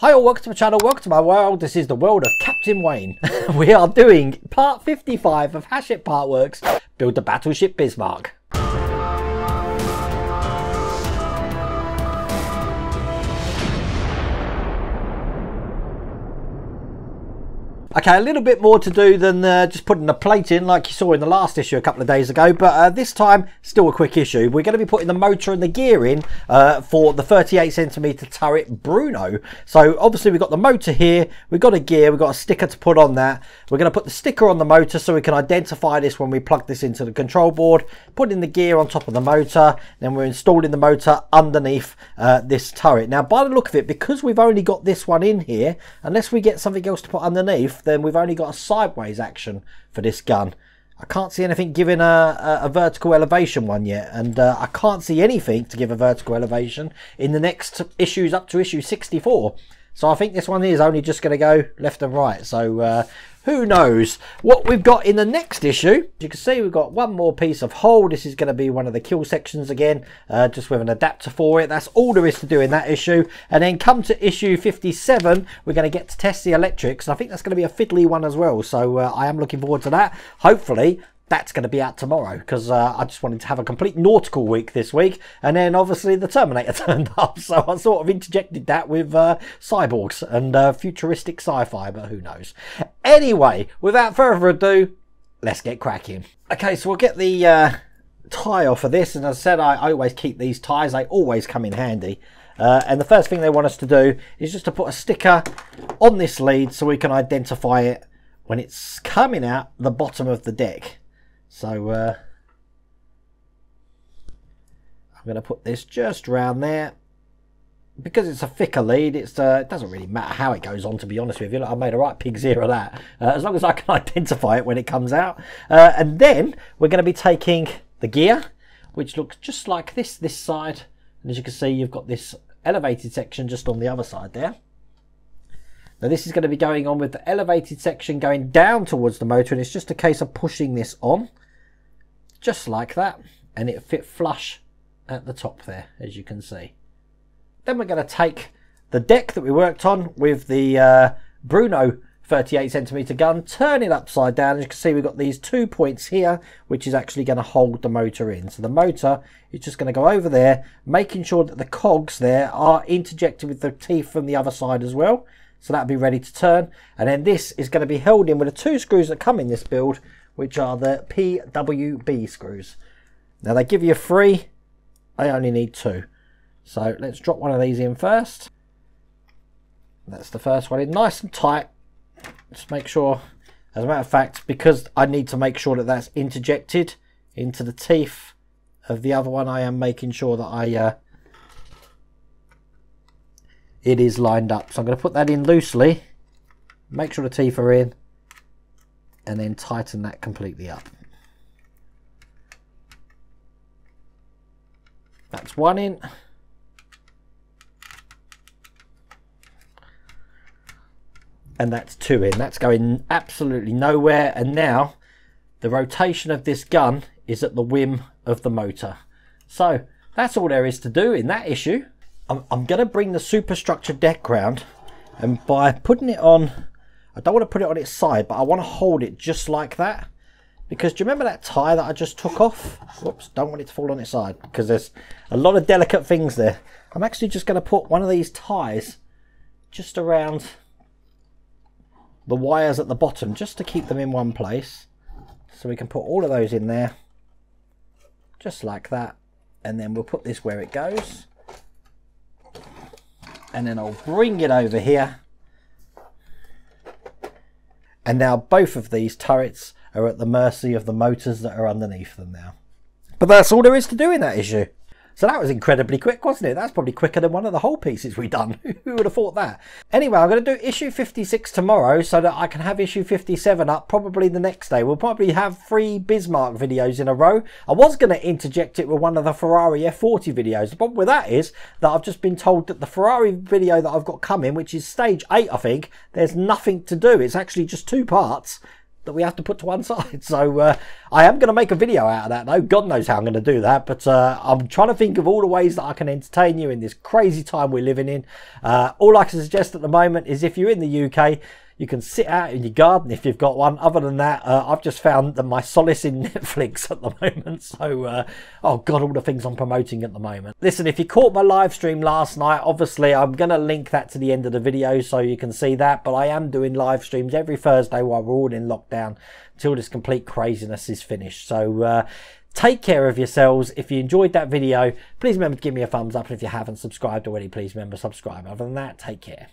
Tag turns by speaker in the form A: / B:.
A: Hi all, welcome to my channel, welcome to my world. This is the world of Captain Wayne. We are doing part 55 of Hachette Partworks, Build the Battleship Bismarck. Okay, a little bbit more to do than just putting a plate in like you saw in the last issue a couple of days ago, but this time still a quick issue. We're going to be putting the motor and the gear in for the 38cm turret Bruno. So obviously we've got the motor here, we've got a gear, we've got a sticker to put on that. We're going to put the sticker on the motor so we can identify this when we plug this into the control board, put in the gear on top of the motor, then we're installing the motor underneath this turret. Now by the look of it, because we've only got this one in here, unless we get something else to put underneath, then we've only got a sideways action for this gun. I can't see anything giving a vertical elevation one yet, and I can't see anything to give a vertical elevation in the next issues up to issue 64. So I think this one is only just going to go left and right. So who knows what we've got in the next issue. You can see we've got one more piece of hull. This is going to be one of the kill sections again, just with an adapter for it. That's all there is to do in that issue. And then come to issue 57, we're going to get to test the electrics. I think that's going to be a fiddly one as well. So I am looking forward to that. Hopefully that's going to be out tomorrow, because I just wanted to have a complete nautical week this week, and then obviously the Terminator turned up, so I sort of interjected that with cyborgs and futuristic sci-fi, but who knows. Anyway, without further ado, let's get cracking. Okay, so we'll get the tie off of this, and as I said, I always keep these ties, they always come in handy. And the first thing they want us to do is just to put a sticker on this lead so we can identify it when it's coming out the bottom of the deck. So I'm going to put this just around there. Because it's a thicker lead, it doesn't really matter how it goes on, to be honest with you. I made a right pig's ear of that. As long as I can identify it when it comes out. And then we're going to be taking the gear, which looks just like this side. And as you can see, you've got this elevated section just on the other side there. Now this is going to be going on with the elevated section going down towards the motor, and it's just a case of pushing this on just like that, and it fit flush at the top there, as you can see. Then we're going to take the deck that we worked on with the Bruno 38cm gun, turn it upside down. As you can see, we've got these 2 points here, which is actually going to hold the motor in. So the motor is just going to go over there, making sure that the cogs there are interjected with the teeth from the other side as well. So that'll be ready to turn. And then this is going to be held in with the 2 screws that come in this build, which are the PWB screws. Now they give you 3, I only need 2. So let's drop one of these in first. That's the first one in, nice and tight. Just make sure, as a matter of fact, because I need to make sure that that's interjected into the teeth of the other one, I am making sure that it is lined up. So I'm going to put that in loosely, make sure the teeth are in, and then tighten that completely up. That's one in. And that's 2 in. That's going absolutely nowhere. And now the rotation of this gun is at the whim of the motor. So that's all there is to do in that issue. I'm going to bring the Superstructure Deck round, and by putting it on, I don't want to put it on its side, but I want to hold it just like that, because do you remember that tie that I just took off? Whoops, don't want it to fall on its side, because there's a lot of delicate things there. I'm actually just going to put one of these ties just around the wires at the bottom, just to keep them in one place, so we can put all of those in there just like that, and then we'll put this where it goes. And then I'll bring it over here. And now both of these turrets are at the mercy of the motors that are underneath them now. But that's all there is to do in that issue. So that was incredibly quick, wasn't it? That's probably quicker than one of the whole pieces we've done. Who would have thought that? Anyway, I'm going to do issue 56 tomorrow so that I can have issue 57 up probably the next day. We'll probably have 3 Bismarck videos in a row. I was going to interject it with one of the Ferrari F40 videos. The problem with that is that I've just been told that the Ferrari video that I've got coming, which is stage 8, I think, there's nothing to do. It's actually just 2 parts. that we have to put to one side. So I am going to make a video out of that though. God knows how I'm going to do that, but I'm trying to think of all the ways that I can entertain you in this crazy time we're living in. All I can suggest at the moment is if you're in the UK, you can sit out in your garden if you've got one. Other than that, I've just found that my solace in Netflix at the moment. So, oh God, all the things I'm promoting at the moment. Listen, if you caught my live stream last night, obviously I'm going to link that to the end of the video so you can see that. But I am doing live streams every Thursday while we're all in lockdown until this complete craziness is finished. So, take care of yourselves. If you enjoyed that video, please remember to give me a thumbs up. And if you haven't subscribed already, please remember to subscribe. Other than that, take care.